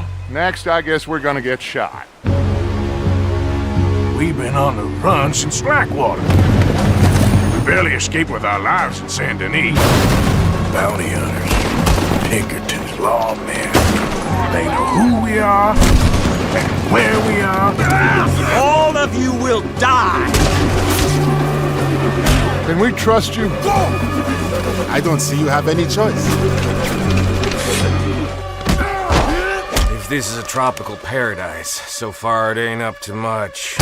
Well, next I guess we're gonna get shot. We've been on the run since Blackwater. We barely escaped with our lives in Saint Denis. Bounty hunters, Pinkerton's lawmen. They know who we are and where we are. All of you will die! Can we trust you? I don't see you have any choice. If this is a tropical paradise, so far it ain't up to much.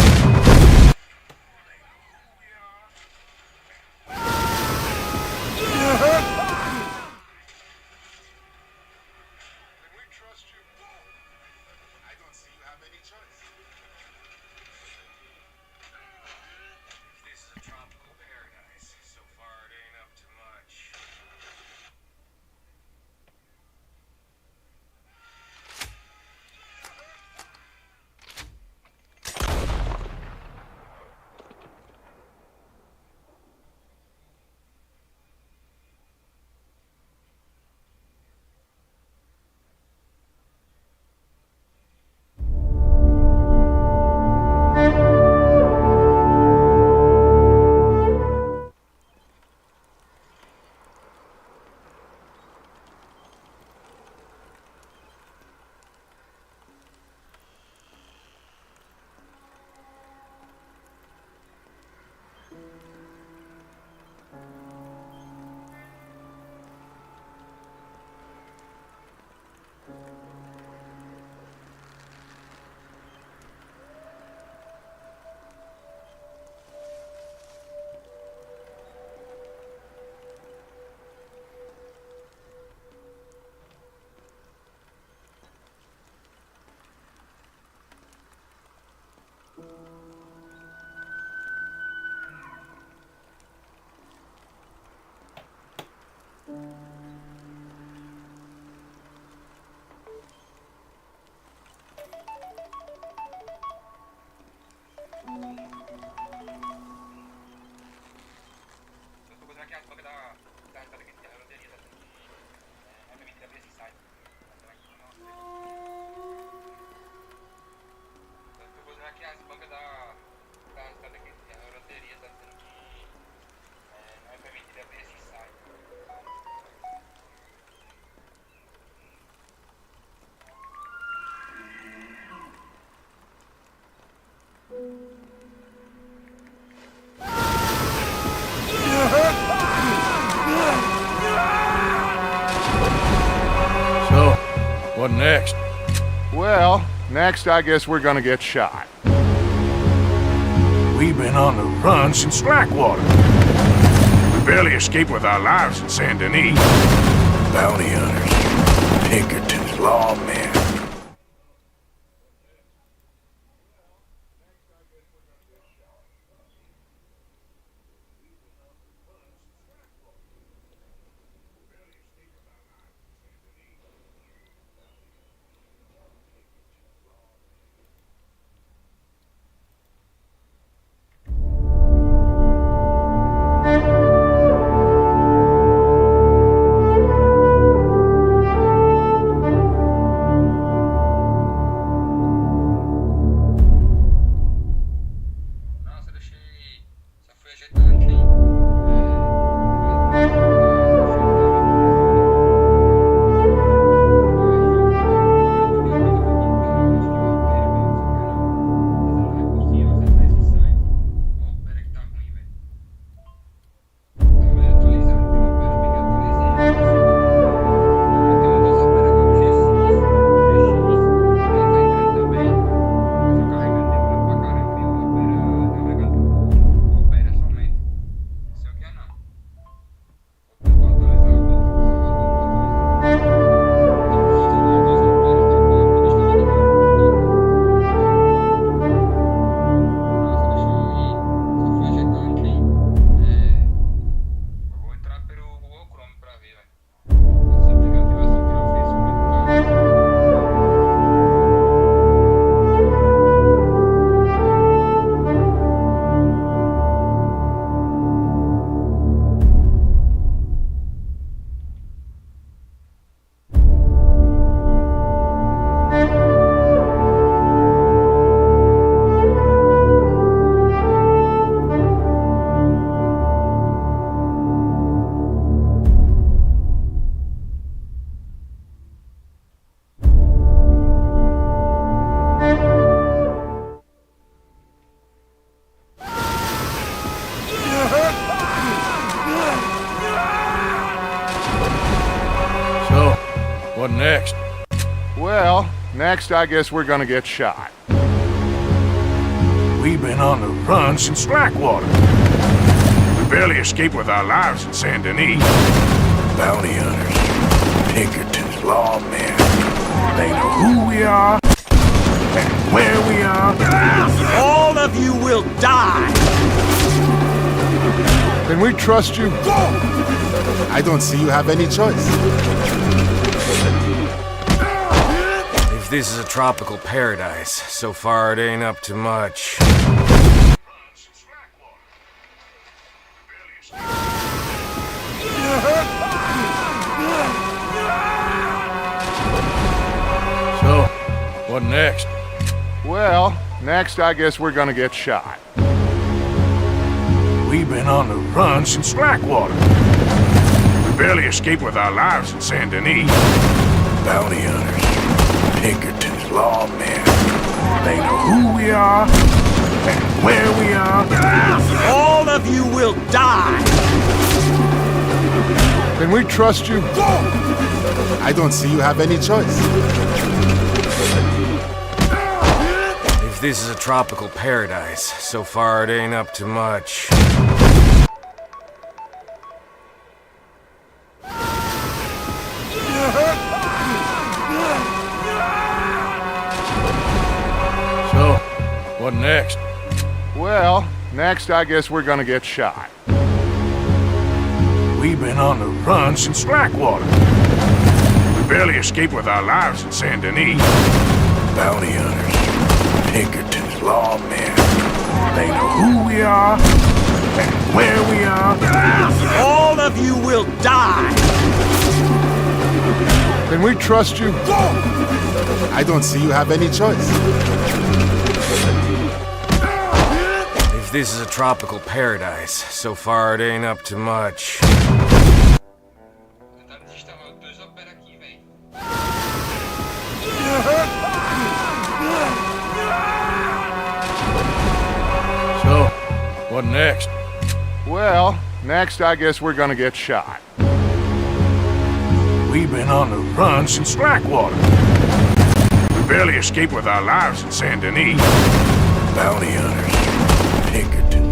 So, what next? Well, next I guess we're gonna get shot. We've been on the run since Blackwater. We barely escaped with our lives in Saint Denis. Bounty hunters, Pinkerton's lawmen. Well, next I guess we're gonna get shot. We've been on the run since Blackwater. We barely escaped with our lives in Saint Denis. Bounty hunters, Pinkertons, lawmen. They know who we are and where we are. All of you will die! Can we trust you? I don't see you have any choice. If this is a tropical paradise, so far it ain't up to much. So, what next? Well, next I guess we're gonna get shot. We've been on the run since Blackwater. We barely escaped with our lives in Saint Denis. Bounty hunters, Pinkertons, lawmen. They know who we are and where we are. All of you will die! Can we trust you? I don't see you have any choice. If this is a tropical paradise, so far it ain't up to much. So, what next? Well, next I guess we're gonna get shot. We've been on the run since Blackwater. We barely escaped with our lives in Saint Denis. Bounty hunters, Pinkertons, lawmen. They know who we are and where we are. All of you will die! Can we trust you? I don't see you have any choice. If this is a tropical paradise, so far it ain't up to much. So, what next? Well, next I guess we're gonna get shot. We've been on the run since Blackwater. We barely escaped with our lives in Saint Denis. Bounty hunters, Pinkerton.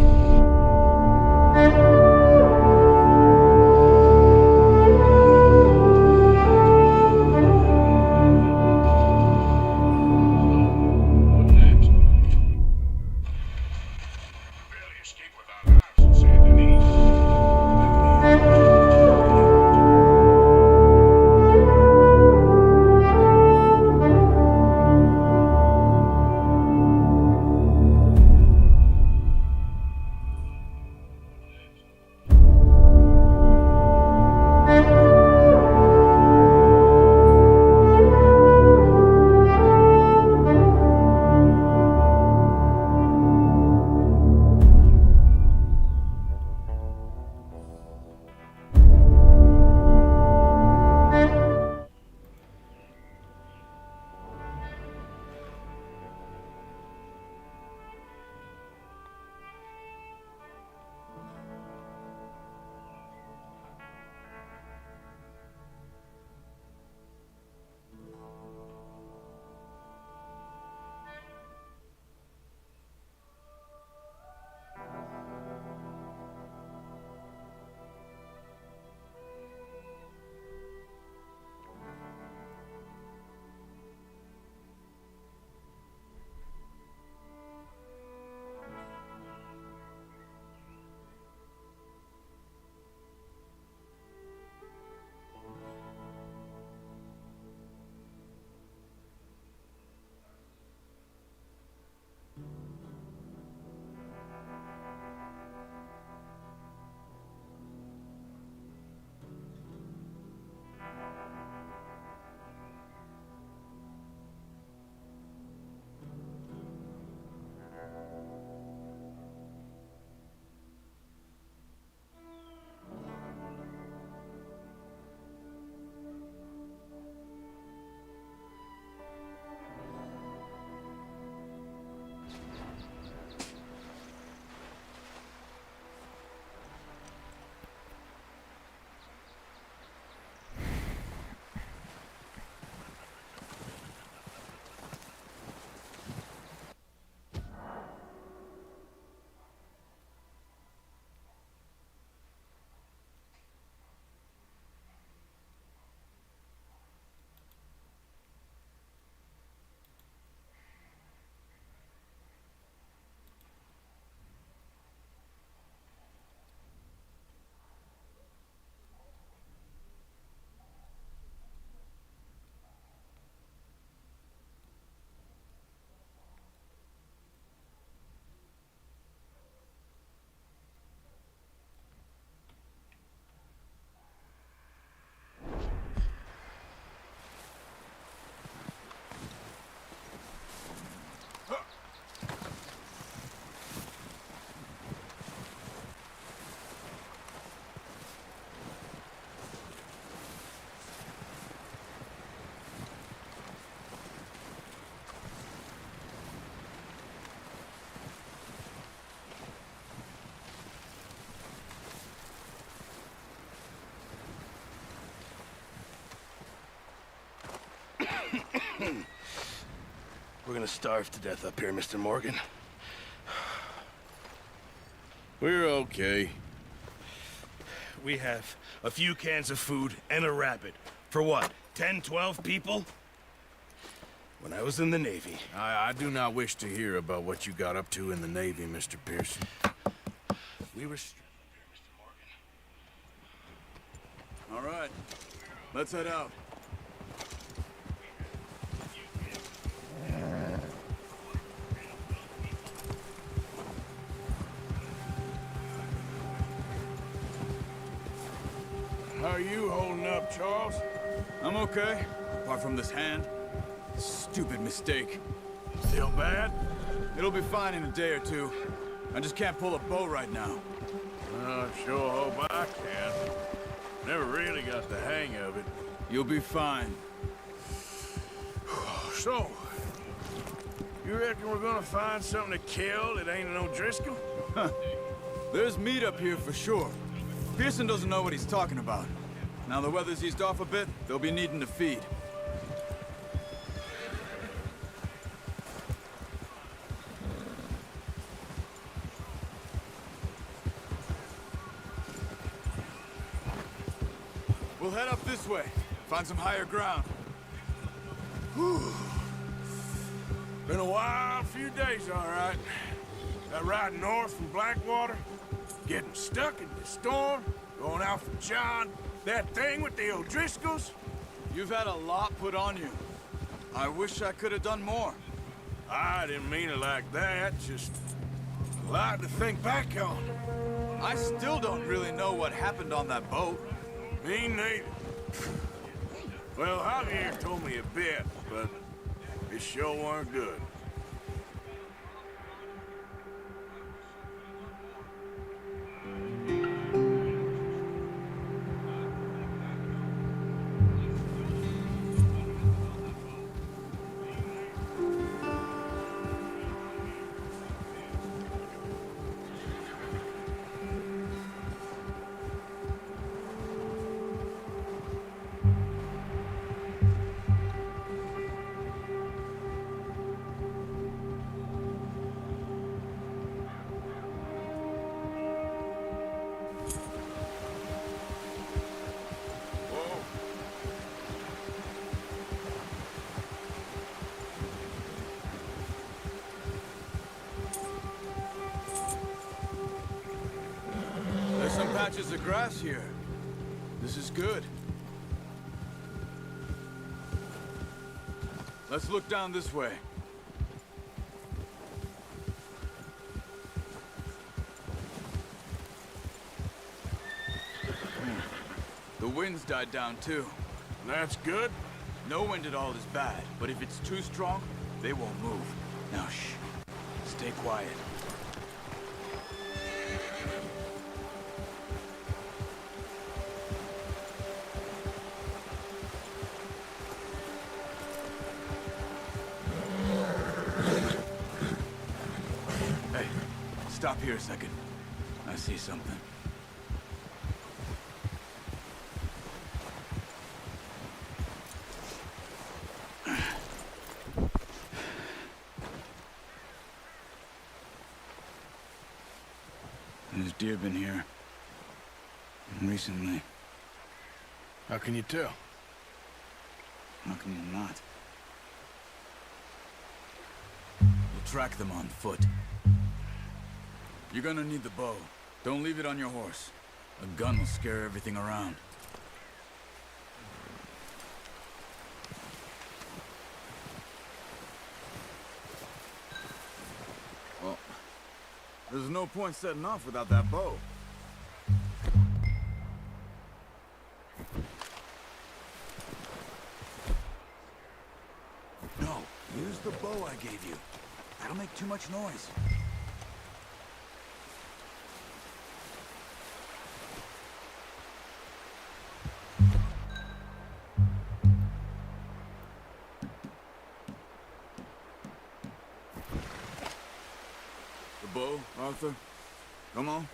We're gonna starve to death up here, Mr. Morgan. We're okay. We have a few cans of food and a rabbit. For what, 10, 12 people? When I was in the Navy. I do not wish to hear about what you got up to in the Navy, Mr. Pearson. We were... All right, let's head out. How are you holding up, Charles? I'm okay, apart from this hand. Stupid mistake. Still bad? It'll be fine in a day or two. I just can't pull a bow right now. I sure hope I can. Never really got the hang of it. You'll be fine. So, you reckon we're gonna find something to kill that ain't an O'Driscoll? There's meat up here for sure. Pearson doesn't know what he's talking about. Now the weather's eased off a bit, they'll be needing to feed. We'll head up this way, find some higher ground. Been a wild few days, all right. That ride north from Blackwater, getting stuck in the storm, going out for John, that thing with the O'Driscolls. You've had a lot put on you. I wish I could have done more. I didn't mean it like that, just a lot to think back on. I still don't really know what happened on that boat. Me neither. Well, Javier told me a bit, but it sure weren't good. There's some patches of grass here. This is good. Let's look down this way. The wind's died down too. That's good. No wind at all is bad, but if it's too strong, they won't move. Now shh. Stay quiet. Hey, stop here a second. I see something. There's deer been here. Recently. How can you tell? How can you not? We'll track them on foot. You're gonna need the bow. Don't leave it on your horse. A gun will scare everything around. Well, there's no point setting off without that bow. No, use the bow I gave you. That'll make too much noise. The bow, Arthur? Come on.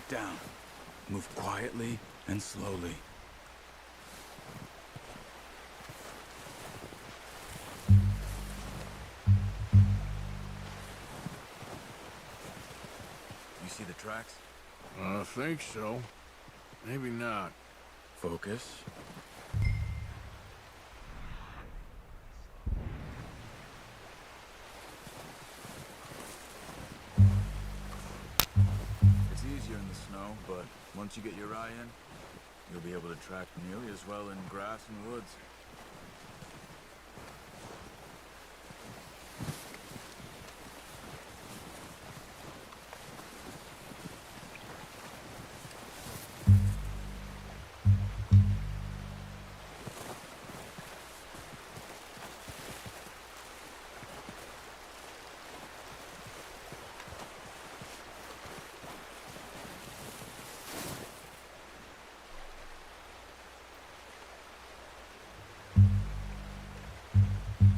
it down. Move quietly and slowly. You see the tracks? I think so. Maybe not. Focus. It's easier in the snow, but once you get your eye in, you'll be able to track nearly as well in grass and woods.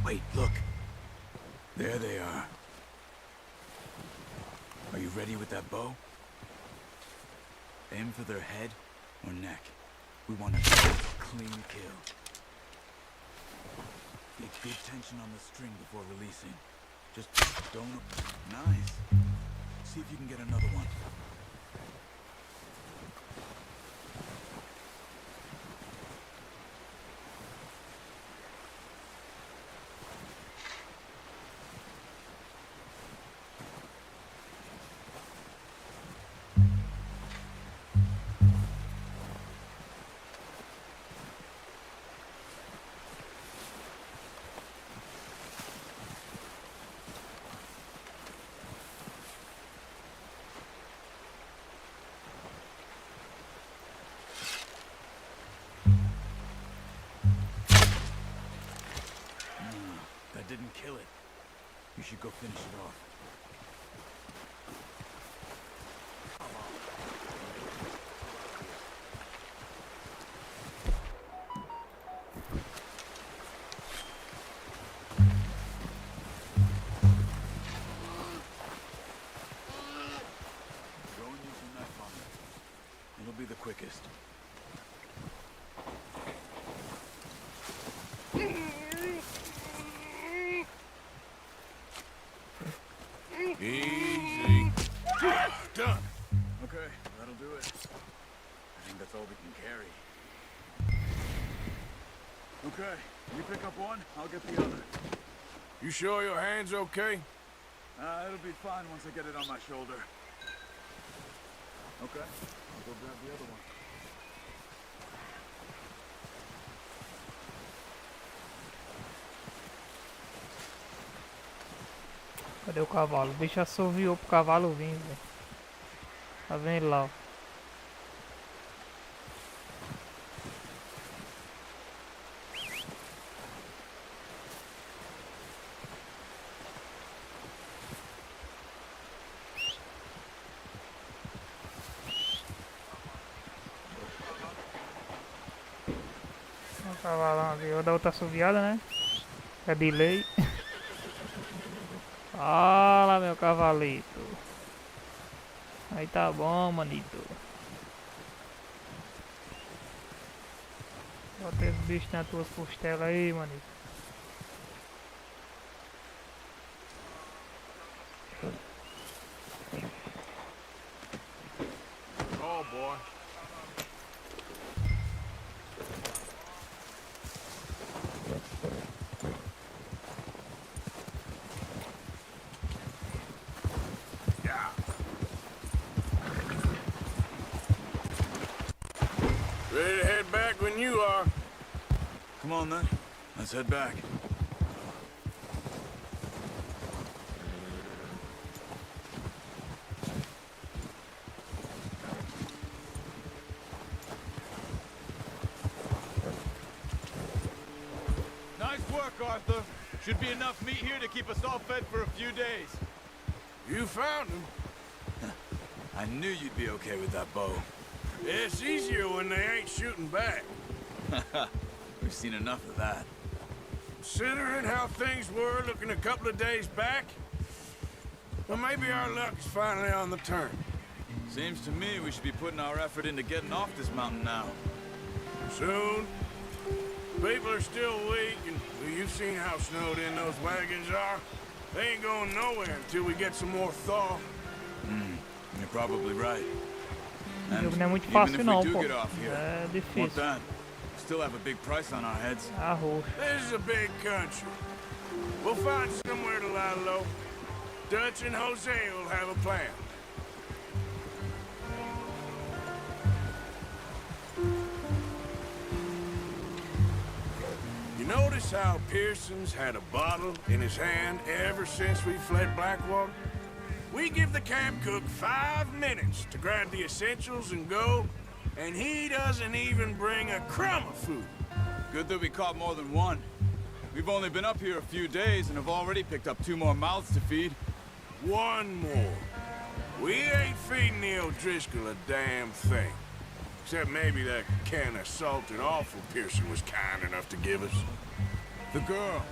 Wait, look. There they are. Are you ready with that bow? Aim for their head or neck. We want a clean kill. Get good tension on the string before releasing. Just don't... Nice. See if you can get another one. That didn't kill it. You should go finish it off. Go and use your knife on it. It'll be the quickest. Easy. Done. Okay, that'll do it. I think that's all we can carry. Okay, you pick up one, I'll get the other. You sure your hand's okay? It'll be fine once I get it on my shoulder. Okay, I'll go grab the other one. Cadê o cavalo? O bicho assoviou pro cavalo vir, velho. Tá vendo lá, ó. O cavalão aqui. Vou dar outra assoviada, né? É delay. Fala, meu cavalito. Aí tá bom, manito. Bota esse bicho nas tuas costelas aí, manito. Oh, boy. Ready to head back when you are. Come on then, let's head back. Nice work, Arthur. Should be enough meat here to keep us all fed for a few days. You found him. I knew you'd be okay with that bow. It's easier when they ain't shooting back. We've seen enough of that. Considering how things were looking a couple of days back, well, maybe our luck is finally on the turn. Seems to me we should be putting our effort into getting off this mountain now. Soon. People are still weak, and well, you've seen how snowed in those wagons are. They ain't going nowhere until we get some more thaw. You're probably right. O And jogo não é muito even fácil if não, we do pô. get off here, É what difícil. then? Still have a big price on our heads. Arroz. This is a big country. We'll find somewhere to lie low. Dutch and Jose will have a plan. You notice how Pearson's had a bottle in his hand ever since we fled Blackwater? We give the camp cook 5 minutes to grab the essentials and go, and he doesn't even bring a crumb of food. Good that we caught more than one. We've only been up here a few days and have already picked up 2 more mouths to feed. One more. We ain't feeding the O'Driscoll a damn thing. Except maybe that can of salted offal Pearson was kind enough to give us. The girl,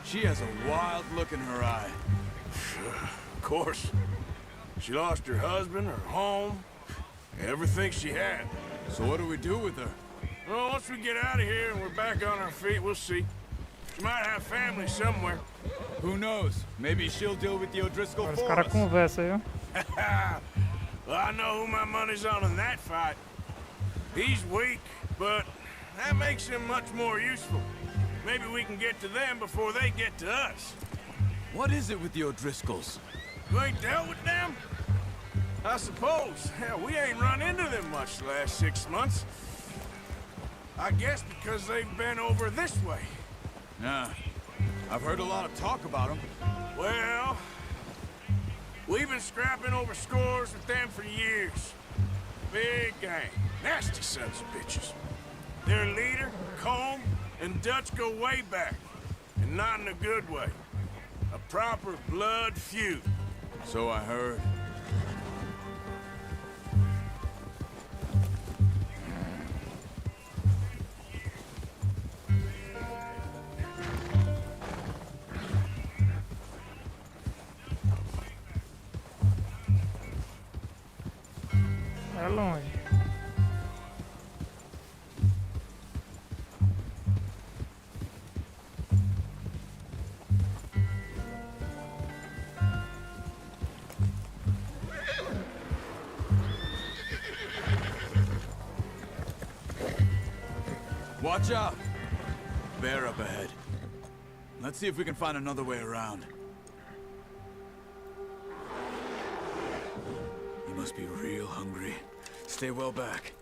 she has a wild look in her eye. Of course. She lost her husband, her home, everything she had. So what do we do with her? Well, once we get out of here and we're back on our feet, we'll see. She might have family somewhere. Who knows? Maybe she'll deal with the O'Driscoll Agora os for caras us. conversam, viu? Well, I know who my money's on in that fight. He's weak, but that makes him much more useful. Maybe we can get to them before they get to us. What is it with the O'Driscolls? You ain't dealt with them? I suppose. Hell, we ain't run into them much the last 6 months. I guess because they've been over this way. Yeah, I've heard a lot of talk about them. Well, we've been scrapping over scores with them for years. Big gang. Nasty sons of bitches. Their leader, Combe, and Dutch go way back. And not in a good way. A proper blood feud. So I heard. É longe. Watch out! Bear up ahead. Let's see if we can find another way around. You must be real hungry. Stay well back.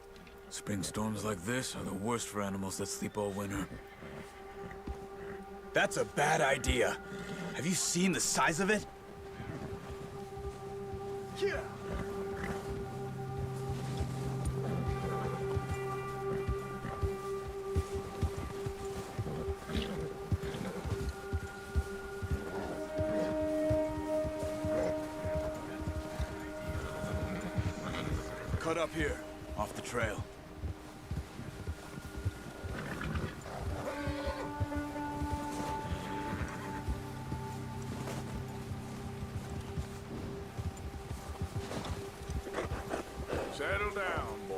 Spring storms like this are the worst for animals that sleep all winter. That's a bad idea. Have you seen the size of it? Cut up here, off the trail. Settle down, boy.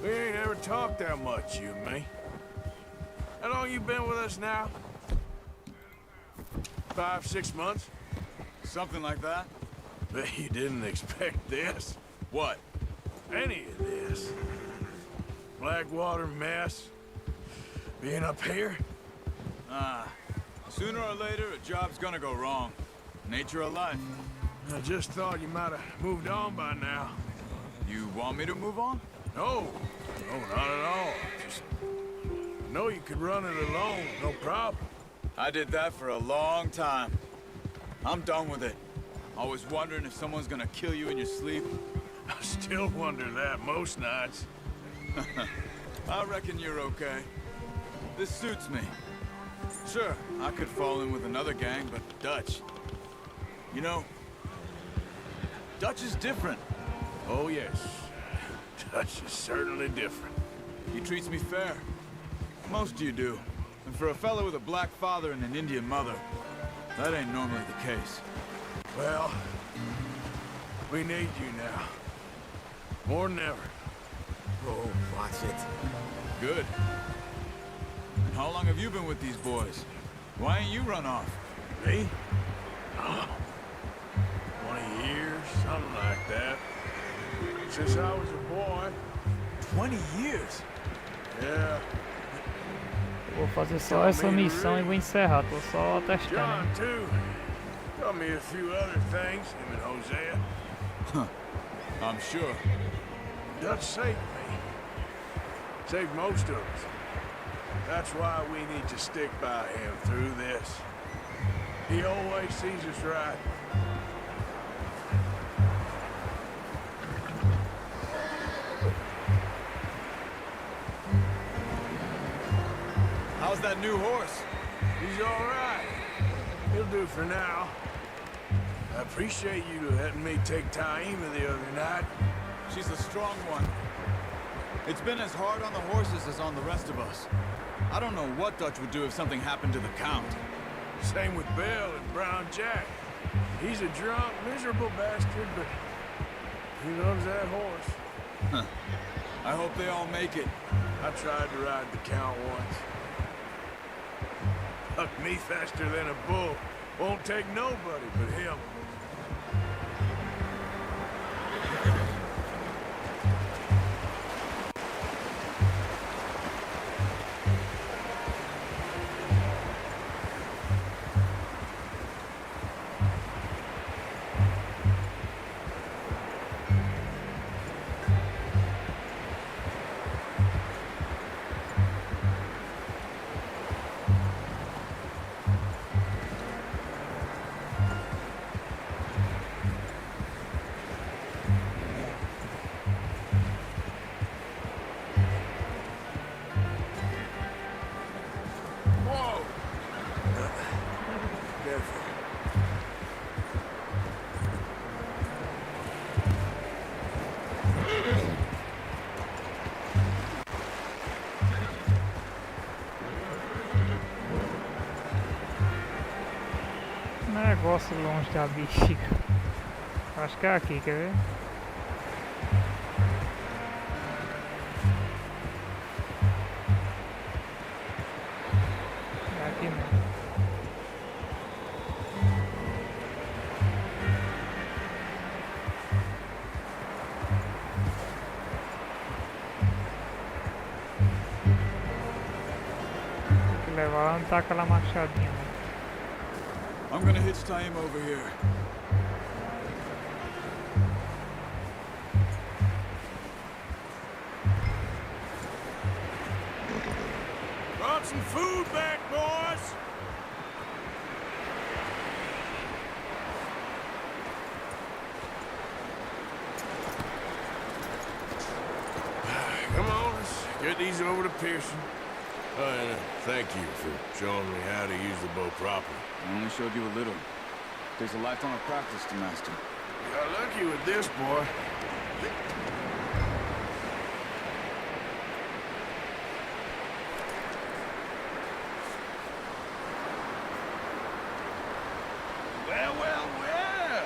We ain't ever talked that much, you and me. How long you been with us now? 5, 6 months? Something like that? Bet you didn't expect this. What? Any of this. Blackwater mess. Being up here? Sooner or later, a job's gonna go wrong. Nature of life. I just thought you might have moved on by now. You want me to move on? No, not at all. Just know you could run it alone, no problem. I did that for a long time. I'm done with it. Always wondering if someone's gonna kill you in your sleep. I still wonder that most nights. I reckon you're okay. This suits me. Sure, I could fall in with another gang, but Dutch. You know, Dutch is different. Oh, yes. Dutch is certainly different. He treats me fair. Most of you do. And for a fellow with a black father and an Indian mother, that ain't normally the case. Well, we need you now. More than ever. Oh, watch it. Good. And how long have you been with these boys? Why ain't you run off? Me? Oh, 20 years, something like that. Since I was a boy. 20 years? Yeah. Vou fazer só essa missão e vou encerrar. Tô só testando. John, too. Taught me a few other things, him and Hosea. Huh. I'm sure. Dutch saved me. Saved most of us. That's why we need to stick by him through this. He always sees us right. How's that new horse? He's all right. He'll do for now. I appreciate you letting me take Taima the other night. She's a strong one. It's been as hard on the horses as on the rest of us. I don't know what Dutch would do if something happened to the Count. Same with Bill and Brown Jack. He's a drunk, miserable bastard, but he loves that horse. Huh. I hope they all make it. I tried to ride the Count once. Hucked me faster than a bull. Won't take nobody but him. Negócio longe da bexiga. Acho que é aqui, quer ver? É aqui mesmo. Tem que levar lá, não tá aquela machadinha, né? I'm gonna hitch Taima over here. Brought some food back, boys! Come on, let's get these over to Pearson. Oh, and thank you for showing me how to use the bow properly. I only showed you a little. Takes a lifetime of practice to master. You got lucky with this, boy. Well, well, well.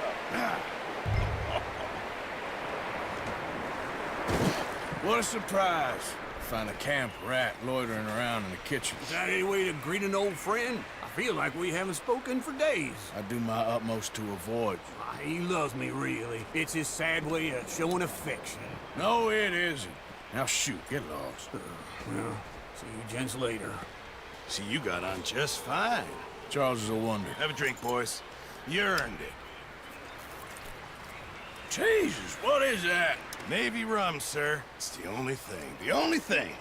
What a surprise. Find a camp rat loitering around in the kitchen. Is that any way to greet an old friend? I feel like we haven't spoken for days. I do my utmost to avoid you. Ah, he loves me, really. It's his sad way of showing affection. No, it isn't. Now shoot, get lost. Well, see you gents later. See, you got on just fine. Charles is a wonder. Have a drink, boys. You earned it. Jesus, what is that? Navy rum, sir. It's the only thing. The only thing.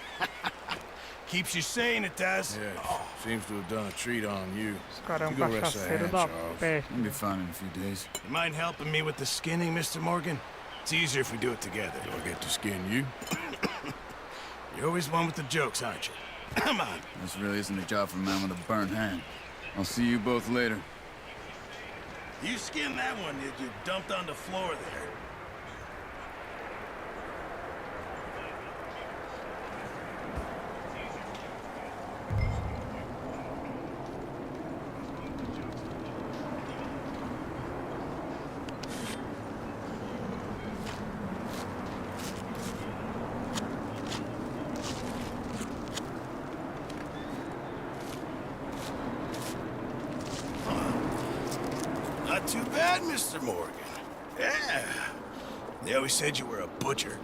Keeps you sane, it does. Yeah, seems to have done a treat on you. Esse cara é You go rest that cachaceiro hand, da Charles. peste. I'll be fine in a few days. You mind helping me with the skinning, Mr. Morgan? It's easier if we do it together. Do I get to skin you? You're always one with the jokes, aren't you? Come on. This really isn't a job for a man with a burnt hand. I'll see you both later. You skinned that one that you dumped on the floor there. Not too bad, Mr. Morgan. Yeah. They always said you were a butcher.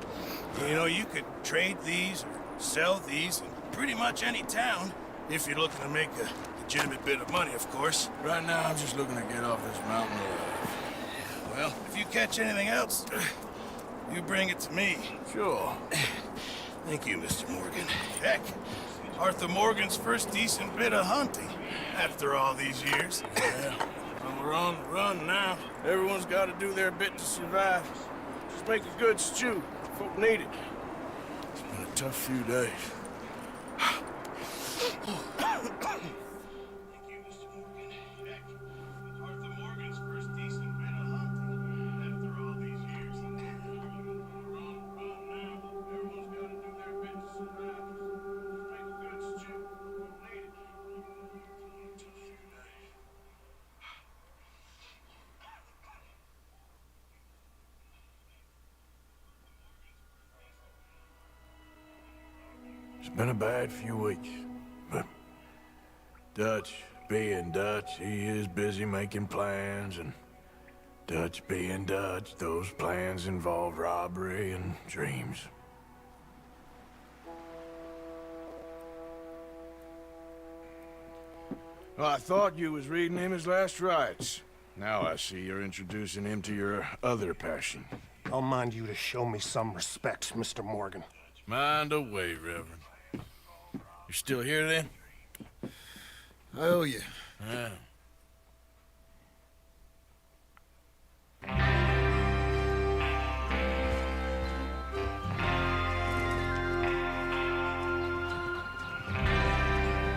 You know, you could trade these or sell these in pretty much any town if you're looking to make a legitimate bit of money, of course. Right now, I'm just looking to get off this mountain alive. Well, if you catch anything else, you bring it to me. Sure. Thank you, Mr. Morgan. Heck, Arthur Morgan's first decent bit of hunting after all these years. Yeah. Well, we're on the run now. Everyone's got to do their bit to survive. Just make a good stew. Folk need it. It's been a tough few days. It's been a bad few weeks, but Dutch being Dutch, he is busy making plans, and Dutch being Dutch, those plans involve robbery and dreams. Well, I thought you was reading him his last rites. Now I see you're introducing him to your other passion. I'll mind you to show me some respect, Mr. Morgan. Mind away, Reverend. You're still here, then? I owe you. Yeah.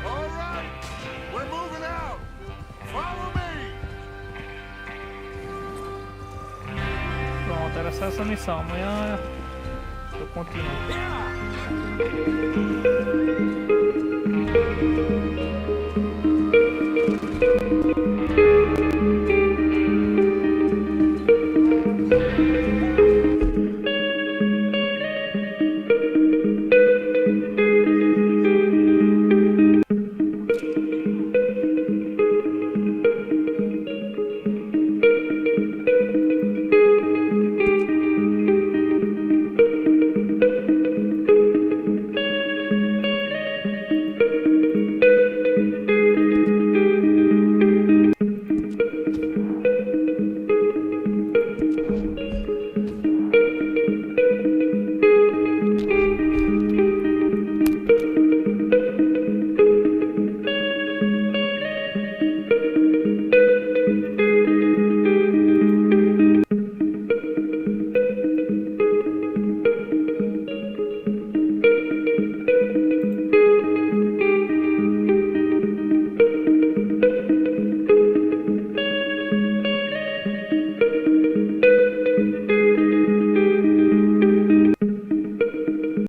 All right, we're moving out. Follow me. Pronto, era só essa missão. Amanhã eu continuo.